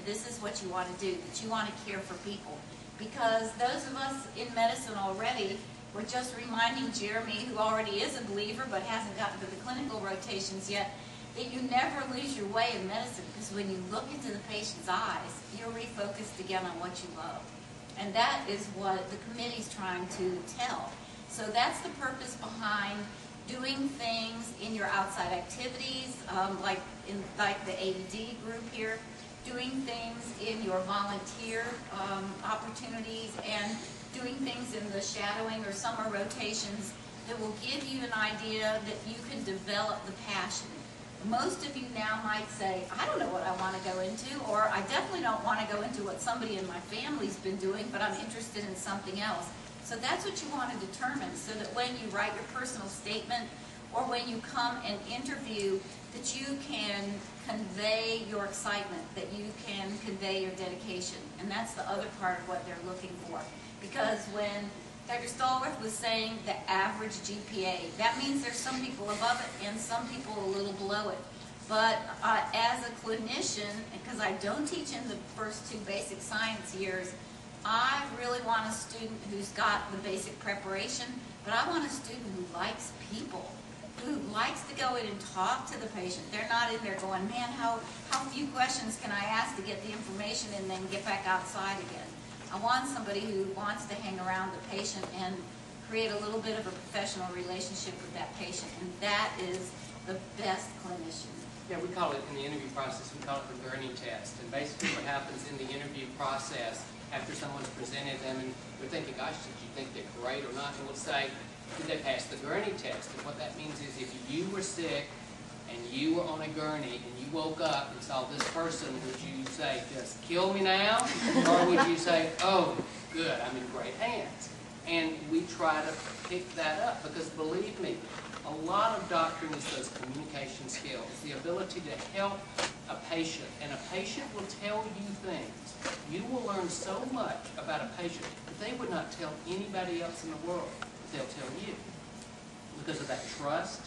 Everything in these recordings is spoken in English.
this is what you want to do, that you want to care for people. Because those of us in medicine already, we're just reminding Jeremy, who already is a believer but hasn't gotten to the clinical rotations yet, that you never lose your way in medicine, because when you look into the patient's eyes, you're refocused again on what you love. And that is what the committee's trying to tell. So that's the purpose behind doing things in your outside activities, like the AED group here, doing things in your volunteer opportunities, and doing things in the shadowing or summer rotations that will give you an idea that you can develop the passion. Most of you now might say, I don't know what I want to go into, or I definitely don't want to go into what somebody in my family's been doing, but I'm interested in something else. So that's what you want to determine, so that when you write your personal statement or when you come and interview, that you can convey your excitement, that you can convey your dedication. And that's the other part of what they're looking for. Because when Dr. Stallworth was saying the average GPA, that means there's some people above it and some people a little below it. But as a clinician, because I don't teach in the first 2 basic science years, I really want a student who's got the basic preparation, but I want a student who likes people, who likes to go in and talk to the patient. They're not in there going, man, how few questions can I ask to get the information and then get back outside again. I want somebody who wants to hang around the patient and create a little bit of a professional relationship with that patient, and that is the best clinician. Yeah, we call it, in the interview process, we call it the Gurney test. And basically what happens in the interview process, after someone's presented them and they're thinking, gosh, did you think they're great or not? And we'll say, did they pass the Gurney test? And what that means is if you were sick and you were on a gurney and you woke up and saw this person, would you say, just kill me now? Or would you say, oh, good, I'm in great hands? And we try to pick that up because, believe me, a lot of doctoring is those communication skills, the ability to help a patient. And a patient will tell you things. You will learn so much about a patient that they would not tell anybody else in the world. They'll tell you because of that trust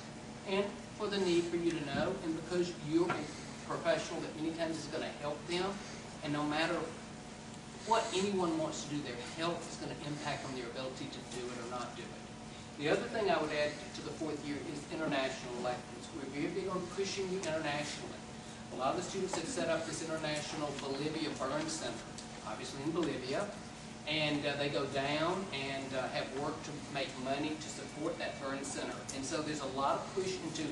and for the need for you to know, and because you're a professional that many times is going to help them, and no matter what anyone wants to do, their health is going to impact on their ability to do it or not do it. The other thing I would add to the 4th year is international electives. We're very big on pushing you internationally. A lot of the students have set up this international Bolivia burn center, obviously in Bolivia, and they go down and have worked to make money to support that burn center. And so there's a lot of push into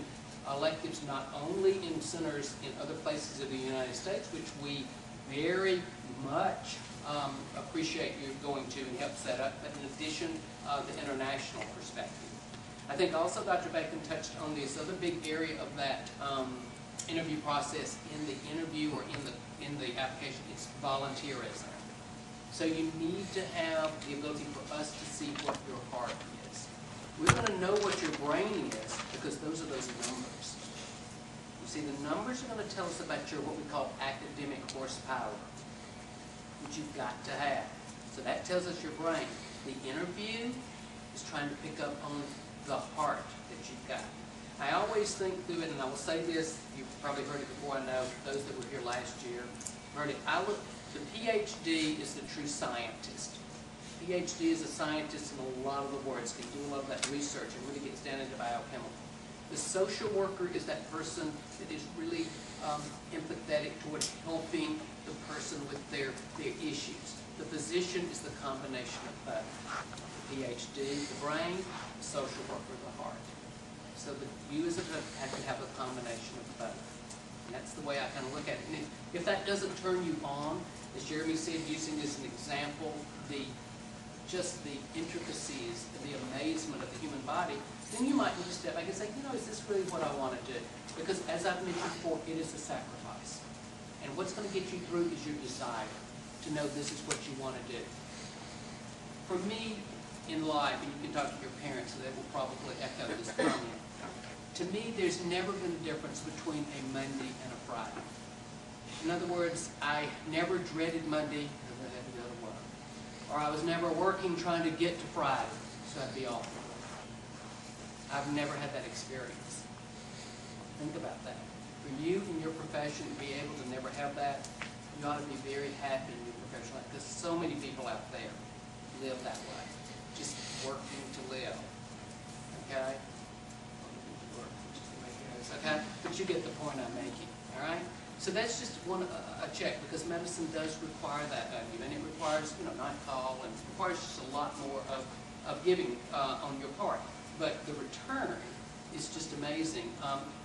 electives not only in centers in other places of the United States, which we very much appreciate you going to and help set up, but in addition, the international perspective. I think also Dr. Bacon touched on this other big area of that interview process in the interview or in the application. It's volunteerism. So you need to have the ability for us to see what your heart is. We're going to know what your brain is because those are those numbers. You see, the numbers are going to tell us about your what we call academic horsepower, which you've got to have. So that tells us your brain. The interview is trying to pick up on the heart that you've got. I always think through it, and I will say this, you've probably heard it before, I know, those that were here last year heard it. The PhD is the true scientist. PhD is a scientist in a lot of the words, can do a lot of that research and really gets down into biochemical. The social worker is that person that is really empathetic towards helping the person with their issues. The physician is the combination of both. The PhD, the brain, the social worker, the heart. So that you as a have to have a combination of both. And that's the way I kind of look at it. And if that doesn't turn you on, as Jeremy said, using as an example, just the intricacies and the amazement of the human body, then you might need to step back and say, you know, is this really what I want to do? Because as I've mentioned before, it is a sacrifice. And what's going to get you through is your desire to know this is what you want to do. For me, in life, and you can talk to your parents, so they will probably echo this comment. To me, there's never been a difference between a Monday and a Friday. In other words, I never dreaded Monday because I had to go to work. Or I was never working trying to get to Friday, so I'd be off of work. I've never had that experience. Think about that. For you in your profession to be able to never have that, you ought to be very happy in your professional life, because so many people out there live that way, just working to live. Okay? Okay? But you get the point I'm making. All right? So that's just a check, because medicine does require that of you, and it requires, night call, and it requires just a lot more of giving on your part. But the return is just amazing.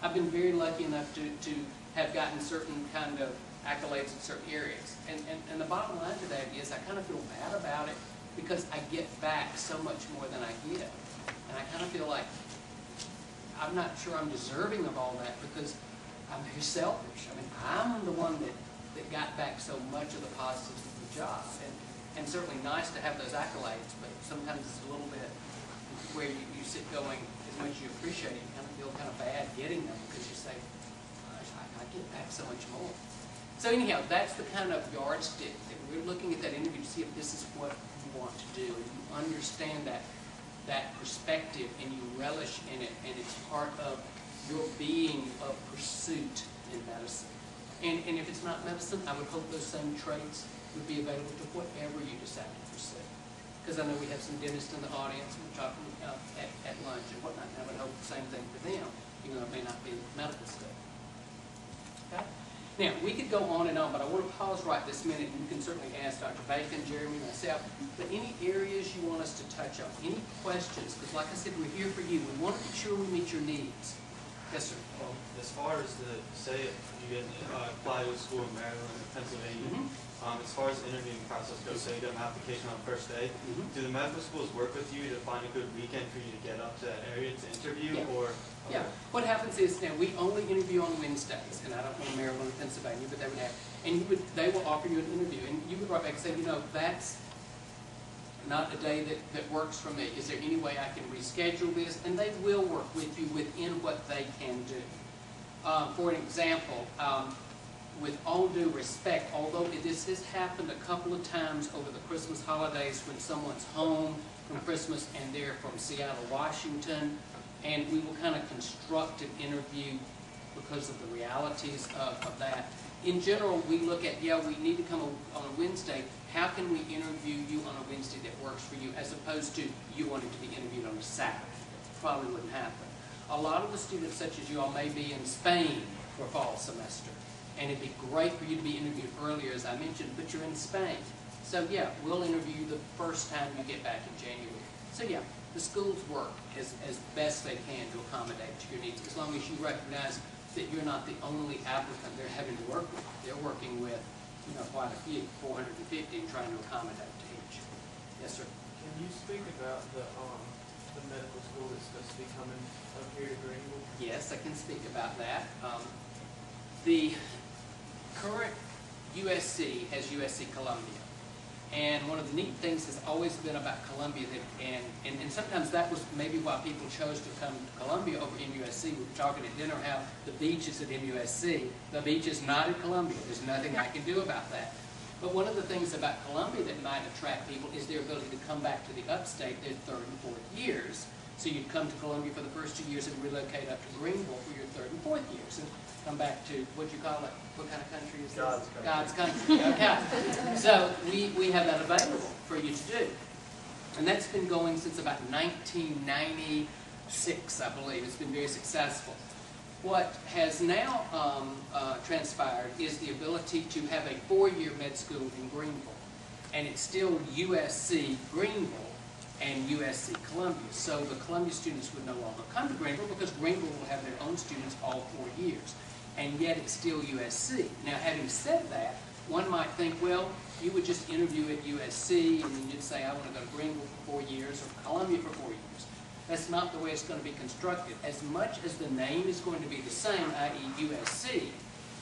I've been very lucky enough to have gotten certain kind of accolades in certain areas. And the bottom line to that is I kind of feel bad about it, because I get back so much more than I give. And I kind of feel like I'm not sure I'm deserving of all that, because I'm very selfish. I mean, I'm the one that got back so much of the positives of the job. And certainly nice to have those accolades, but sometimes it's a little bit where you sit going, as much as you appreciate it, you kind of feel kind of bad getting them, because you say, gosh, I get back so much more. So anyhow, that's the kind of yardstick that we're looking at that interview to see if this is what you want to do, and you understand that perspective, and you relish in it, and it's part of your being of pursuit in medicine. And if it's not medicine, I would hope those same traits would be available to whatever you decide to pursue. Because I know we have some dentists in the audience, and we're talking at lunch and whatnot, and I would hope the same thing for them, even though it may not be medical stuff. Okay? Now, we could go on and on, but I want to pause right this minute, and you can certainly ask Dr. Bacon, Jeremy, myself, but any areas you want us to touch on, any questions, because like I said, we're here for you. We want to be sure we meet your needs. Yes, sir. Well, as far as say you get apply to a school in Maryland or Pennsylvania, as far as the interviewing process goes, say you get an application on the first day, do the medical schools work with you to find a good weekend for you to get up to that area to interview? Yeah. Or okay. Yeah. What happens is, now we only interview on Wednesdays, and I don't know Maryland or Pennsylvania, but they would have, and they will offer you an interview, and you would write back and say, that's not a day that works for me. Is there any way I can reschedule this? And they will work with you within what they can do. For an example, with all due respect, although this has happened a couple of times over the Christmas holidays when someone's home from Christmas and they're from Seattle, Washington, and we will kind of construct an interview because of the realities of that. In general, we look at, we need to come on a Wednesday. How can we interview you on a Wednesday that works for you, as opposed to you wanting to be interviewed on a Saturday? Probably wouldn't happen. A lot of the students, such as you all, may be in Spain for fall semester. And it'd be great for you to be interviewed earlier, as I mentioned, but you're in Spain. So we'll interview you the first time you get back in January. So the schools work as best they can to accommodate to your needs, as long as you recognize that you're not the only applicant they're having to work with. They're working with, quite a few, 450, and trying to accommodate to each. Yes, sir. Can you speak about the medical school that's supposed to be coming up here to Greenville? Yes, I can speak about that. The current USC has USC Columbia. And one of the neat things has always been about Columbia, and sometimes that was maybe why people chose to come to Columbia over MUSC. We were talking at dinner how the beach is at MUSC. The beach is not at Columbia. There's nothing I can do about that. But one of the things about Columbia that might attract people is their ability to come back to the upstate their third and fourth years. So you'd come to Columbia for the first 2 years and relocate up to Greenville for your third and fourth years. And come back to, what you call it? What kind of country is this? God's country. Okay. So we have that available for you to do. And that's been going since about 1996, I believe. It's been very successful. What has now transpired is the ability to have a 4-year med school in Greenville. And it's still USC Greenville and USC Columbia. So the Columbia students would no longer come to Greenville, because Greenville will have their own students all 4 years. And yet it's still USC. Now, having said that, one might think, well, you would just interview at USC, and then you'd say, I want to go to Greenville for 4 years, or Columbia for 4 years. That's not the way it's going to be constructed. As much as the name is going to be the same, i.e. USC,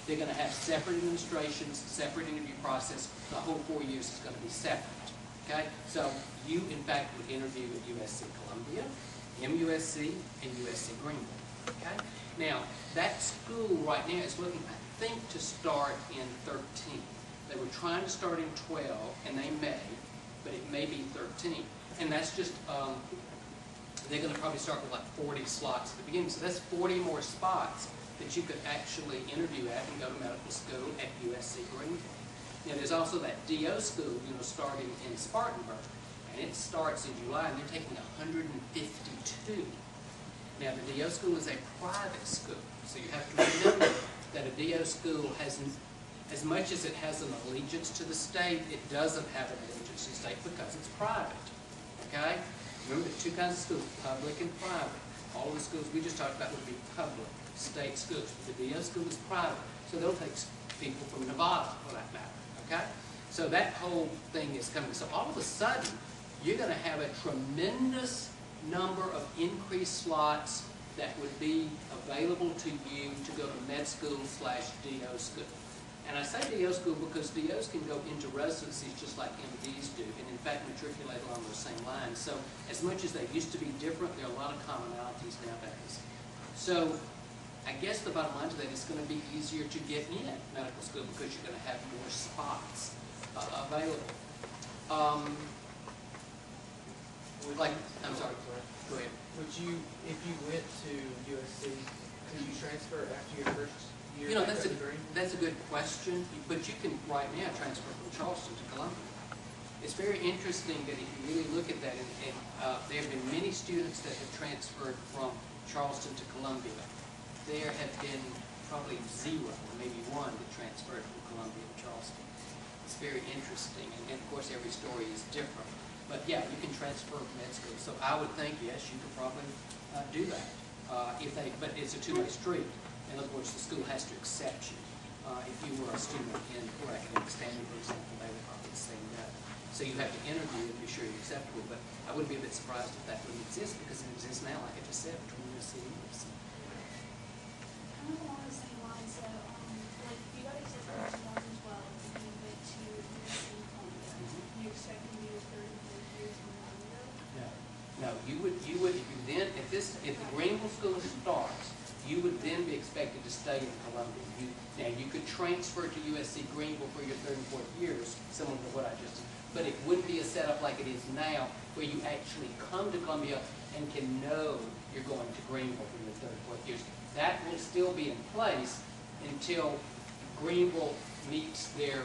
they're going to have separate administrations, separate interview process. The whole 4 years is going to be separate. Okay? So you, in fact, would interview at USC Columbia, MUSC, and USC Greenville. Okay? Now, that school right now is looking, I think, to start in 13. They were trying to start in 12, and they may, but it may be 13. And that's just, they're going to probably start with like 40 slots at the beginning. So that's 40 more spots that you could actually interview at and go to medical school at USC Greenville. Now, there's also that DO school, starting in Spartanburg, and it starts in July, and they're taking 152. Now, the DO school is a private school, so you have to remember that a DO school has, as much as it has an allegiance to the state, it doesn't have an allegiance to the state because it's private, okay? Remember, there's two kinds of schools, public and private. All of the schools we just talked about would be public, state schools. The DO school is private, so they'll take people from Nevada, for that matter, okay? So that whole thing is coming. So all of a sudden, you're going to have a tremendous number of increased slots that would be available to you to go to med school / DO school. And I say DO school because DOs can go into residencies just like MDs do, and in fact matriculate along those same lines. So as much as they used to be different, there are a lot of commonalities nowadays. So I guess the bottom line to that is going to be easier to get in medical school because you're going to have more spots available. I'm sorry, go ahead. Would you, if you went to USC, could you transfer after your first year? That's a good question, but you can right now transfer from Charleston to Columbia. It's very interesting that if you really look at that, and there have been many students that have transferred from Charleston to Columbia. There have been probably 0 or maybe 1 that transferred from Columbia to Charleston. It's very interesting, and of course every story is different. But yeah, you can transfer from med school. So I would think, yes, you could probably do that. But it's a two-way street. In other words, the school has to accept you. If you were a student in poor academic standing, for example, they would probably say no. So you have to interview and be sure you're acceptable. But I wouldn't be a bit surprised if that wouldn't exist because it exists now, like I just said, between USC and USC. Kind of along the same lines, so like you got accepted in 2012 and you went to USC in Columbia. You expect to be 30 years in Columbia? No, you would if you then if the Greenville school starts, you would then be expected to stay in Columbia. Now you could transfer to USC Greenville for your 3rd and 4th years, similar to what I just said, but it wouldn't be a setup like it is now, where you actually come to Columbia and can know you're going to Greenville for your 3rd and 4th years. That will still be in place until Greenville meets their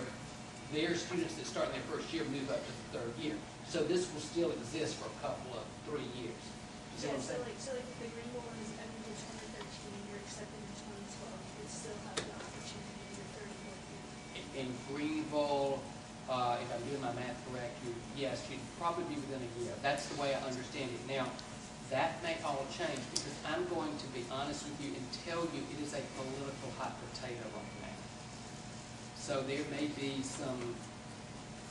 students that start in their 1st year move up to the 3rd year. So this will still exist for a couple of 3 years. You see what I'm saying? So like the Greenville one is ended in 2013, you're accepted in 2012, you would still have the opportunity in your 3rd and 4th year. In Greenville, if I'm doing my math correct, yes, you'd probably be within a year. That's the way I understand it. Now, that may all change because I'm going to be honest with you and tell you it is a political hot potato right now. So there may be some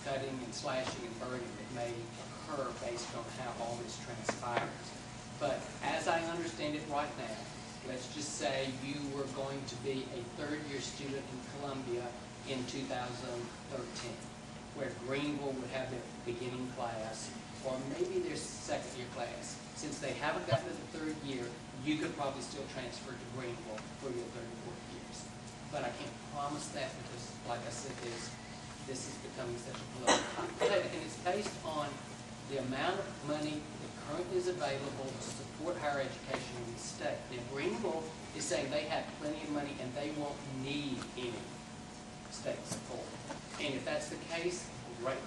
cutting and slashing and burning that may occur based on how all this transpires. But as I understand it right now, let's just say you were going to be a 3rd-year student in Columbia in 2013, where Greenville would have their beginning class, or maybe their 2nd-year class. Since they haven't gotten to the 3rd year, you could probably still transfer to Greenville for your 3rd and 4th years. But I can't promise that because, like I said, this is becoming such a political hot potato, and it's based on the amount of money that currently is available to support higher education in the state. Now, Greenville is saying they have plenty of money and they won't need any state support. And if that's the case, great.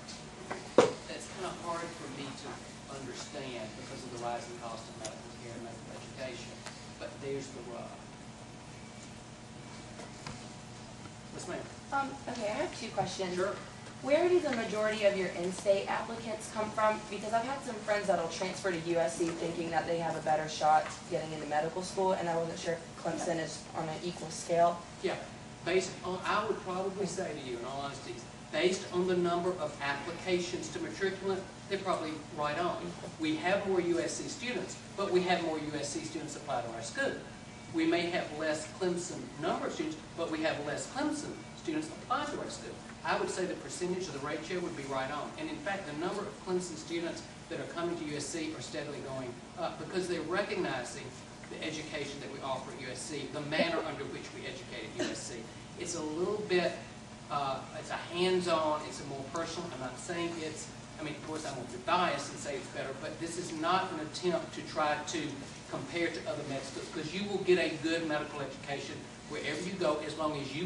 That's kind of hard for me to understand because of the rising cost of medical care and medical education. But there's the rub. Yes, ma'am. Okay, I have 2 questions. Sure. Where do the majority of your in-state applicants come from? Because I've had some friends that'll transfer to USC thinking that they have a better shot getting into medical school, and I wasn't sure if Clemson is on an equal scale. Yeah. Based on, I would probably say to you, in all honesty, based on the number of applications to matriculant, they're probably right on. We have more USC students, but we have more USC students apply to our school. We may have less Clemson number of students, but we have less Clemson students apply to our school. I would say the percentage of the ratio would be right on. And in fact, the number of Clemson students that are coming to USC are steadily going up because they're recognizing the education that we offer at USC, the manner under which we educate at USC. It's a little bit, it's a hands-on, it's a more personal. I'm not saying it's, I mean, of course I won't be biased and say it's better, but this is not an attempt to try to compare to other med schools because you will get a good medical education wherever you go as long as you